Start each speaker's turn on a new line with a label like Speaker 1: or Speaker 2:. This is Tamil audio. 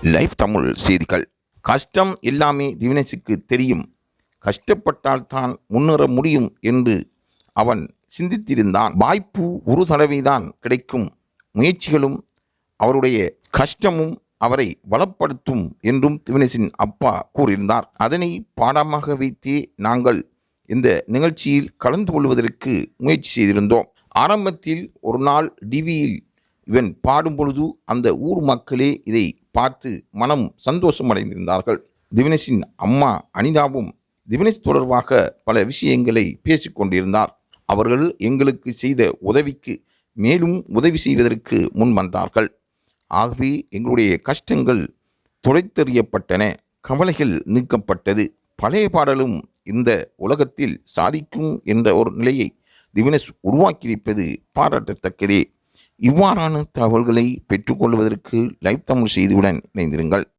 Speaker 1: லைவ் தமிழ் செய்திகள். கஷ்டம் எல்லாமே திவினேஷுக்கு தெரியும். கஷ்டப்பட்டால்தான் முன்னேற முடியும் என்று அவன் சிந்தித்திருந்தான். வாய்ப்பு ஒரு தடவைதான் கிடைக்கும். முயற்சிகளும் அவருடைய கஷ்டமும் அவரை வளப்படுத்தும் என்றும் திவினேஷின் அப்பா கூறியிருந்தார். அதனை பாடமாக வைத்தே நாங்கள் இந்த நிகழ்ச்சியில் கலந்து கொள்வதற்கு முயற்சி செய்திருந்தோம். ஆரம்பத்தில் ஒரு நாள் டிவியில் இவன் பாடும் பொழுது அந்த ஊர் மக்களே இதை பார்த்து மனம் சந்தோஷம் அடைந்திருந்தார்கள். திவினேஷின் அம்மா அனிதாவும் திவினேஷ் தொடர்பாக பல விஷயங்களை பேசிக்கொண்டிருந்தார். அவர்கள் எங்களுக்கு செய்த உதவிக்கு மேலும் உதவி செய்வதற்கு முன் வந்தார்கள். ஆகவே எங்களுடைய கஷ்டங்கள் துடைத்தெறியப்பட்டன, கவலைகள் நீக்கப்பட்டது. பழைய பாடலும் இந்த உலகத்தில் சாதிக்கும் என்ற ஒரு நிலையை திவினேஷ் உருவாக்கியிருப்பது பாராட்டத்தக்கதே. இவ்வாறான தகவல்களை பெற்றுக்கொள்வதற்கு லைவ் தமிழ் செய்தியுடன் இணைந்திருங்கள்.